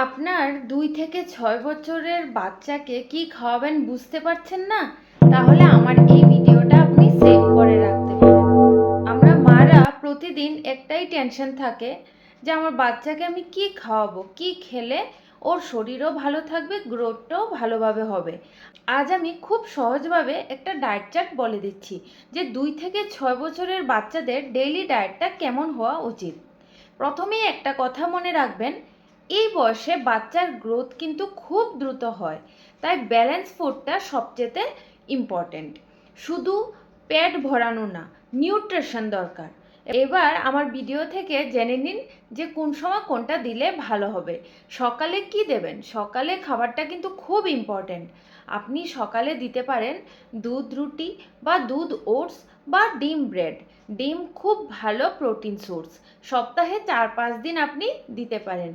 আপনার ২ থেকে ৬ বছরের বাচ্চাকে কি খাওয়াবেন বুঝতে পারছেন না? তাহলে আমার এই ভিডিওটা আপনি সেভ করে রাখতে পারেন। আমরা মারা প্রতিদিন একটাই টেনশন থাকে যে আমার বাচ্চাকে আমি কি খাওয়াবো, কি খেলে ওর শরীরও ভালো থাকবে, গ্রোথটাও ভালোভাবে হবে। আজ আমি খুব সহজভাবে একটা ডায়েট চার্ট বলে দিচ্ছি যে ২ থেকে ৬ বছরের বাচ্চাদের ডেইলি ডায়েটটা কেমন হওয়া উচিত। প্রথমেই একটা কথা মনে রাখবেন, এই বয়সে বাচ্চার গ্রোথ কিন্তু খুব দ্রুত হয়, তাই ব্যালেন্স ফুডটা সবচেয়ে ইম্পর্ট্যান্ট। শুধু পেট ভরানো না, নিউট্রিশন দরকার। এবার আমার ভিডিও থেকে জেনে নিন যে কোন সময় কোনটা দিলে ভালো হবে। সকালে কি দেবেন? সকালে খাবারটা কিন্তু খুব ইম্পর্ট্যান্ট। আপনি সকালে দিতে পারেন দুধ রুটি বা দুধ ওটস বা ডিম ব্রেড। ডিম খুব ভালো প্রোটিন সোর্স। সপ্তাহে ৪-৫ দিন আপনি দিতে পারেন।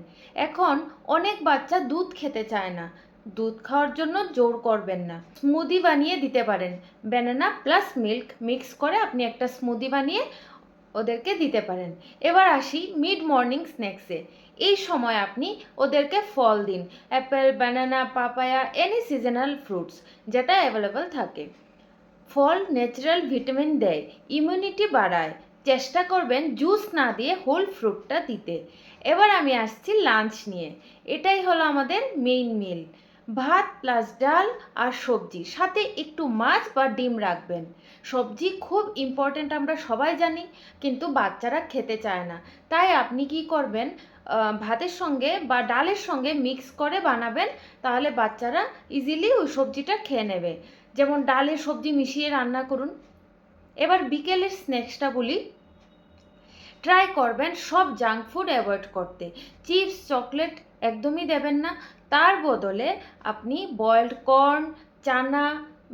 এখন অনেক বাচ্চা দুধ খেতে চায় না, দুধ খাওয়ার জন্য জোর করবেন না, স্মুদি বানিয়ে দিতে পারেন। ব্যানানা প্লাস মিল্ক মিক্স করে আপনি একটা স্মুদি বানিয়ে ওদেরকে দিতে পারেন। এবার আসি মিড মর্নিং স্ন্যাক্সে। এই সময় আপনি ওদেরকে ফল দিন, Apple, banana, papaya, any seasonal fruits যেটা অ্যাভেলেবল থাকে। ফল ন্যাচারাল ভিটামিন দেয়, ইমিউনিটি বাড়ায়। চেষ্টা করবেন জুস না দিয়ে হোল ফ্রুটটা দিতে। এবার আমি আসছি লাঞ্চ নিয়ে। এটাই হলো আমাদের মেইন মিল। ভাত প্লাস ডাল আর সবজি, সাথে একটু মাছ বা ডিম রাখবেন। সবজি খুব ইম্পর্ট্যান্ট আমরা সবাই জানি, কিন্তু বাচ্চারা খেতে চায় না। তাই আপনি কি করবেন, ভাতের সঙ্গে বা ডালের সঙ্গে মিক্স করে বানাবেন, তাহলে বাচ্চারা ইজিলি ওই সবজিটা খেয়ে নেবে। যেমন ডালে সবজি মিশিয়ে রান্না করুন। এবার বিকেলের স্ন্যাক্সটা বলি। ট্রাই করবেন সব জাঙ্ক ফুড অ্যাভয়েড করতে। চিপস, চকলেট একদমই দেবেন না। তার বদলে আপনি বয়েলড কর্ন, চানা,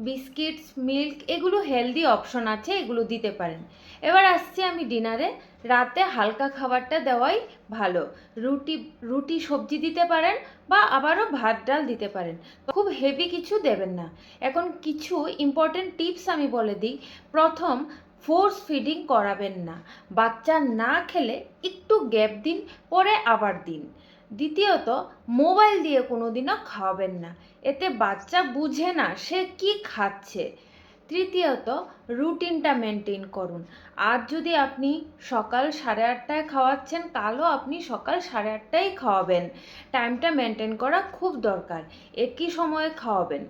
বিস্কিটস, মিল্ক, এগুলো হেলদি অপশন আছে, এগুলো দিতে পারেন। এবার আসছি আমি ডিনারে। রাতে হালকা খাবারটা দেওয়াই ভালো। রুটি রুটি সবজি দিতে পারেন বা আবারও ভাত ডাল দিতে পারেন। খুব হেভি কিছু দেবেন না। এখন কিছু ইম্পর্টেন্ট টিপস আমি বলে দিই। প্রথম, ফোর্স ফিডিং করাবেন না। বাচ্চা না খেলে একটু গ্যাপ দিন, পরে আবার দিন। দ্বিতীয়ত, মোবাইল দিয়ে কোনোদিনও খাওয়াবেন না, এতে বাচ্চা বুঝে না সে কি খাচ্ছে। তৃতীয়ত, রুটিনটা মেনটেন করুন। আজ যদি আপনি সকাল 8:30টায় খাওয়াচ্ছেন, কালও আপনি সকাল 8:30টায় খাওয়াবেন। টাইমটা মেনটেন করা খুব দরকার। একই সময়ে খাওয়াবেন।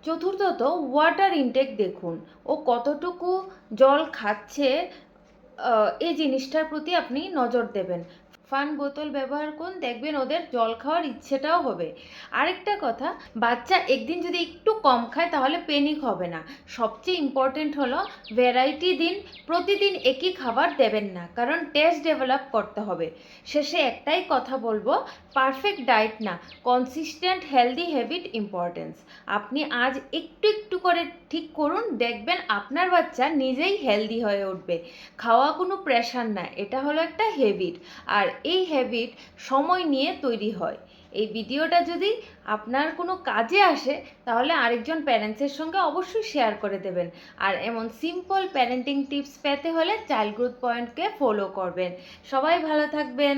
চতুর্থত, ওয়াটার ইনটেক দেখুন, ও কতটুকু জল খাচ্ছে, এই জিনিসটার প্রতি আপনি নজর দেবেন। ফান বোতল ব্যবহার করুন, দেখবেন ওদের জল খাওয়ার ইচ্ছেটাও হবে। আরেকটা কথা, বাচ্চা একদিন যদি একটু কম খায় তাহলে প্যানিক হবে না। সবচেয়ে ইম্পর্টেন্ট হলো ভ্যারাইটি দিন, প্রতিদিন একই খাবার দেবেন না, কারণ টেস্ট ডেভেলপ করতে হবে। শেষে একটাই কথা বলবো, পারফেক্ট ডায়েট না, কনসিস্টেন্ট হেলদি হ্যাবিট ইম্পর্টেন্স। আপনি আজ একটু একটু করে ঠিক করুন, দেখবেন আপনার বাচ্চা নিজেই হেলদি হয়ে উঠবে। খাওয়া কোনো প্রেশার না, এটা হলো একটা হ্যাবিট, আর এই হ্যাবিট সময় নিয়ে তৈরি হয়। এই ভিডিওটা যদি আপনার কোনো কাজে আসে, তাহলে আরেকজন প্যারেন্টসের সঙ্গে অবশ্যই শেয়ার করে দেবেন। আর এমন সিম্পল প্যারেন্টিং টিপস পেতে হলে চাইল্ড গ্রোথ পয়েন্টকে ফলো করবেন। সবাই ভালো থাকবেন।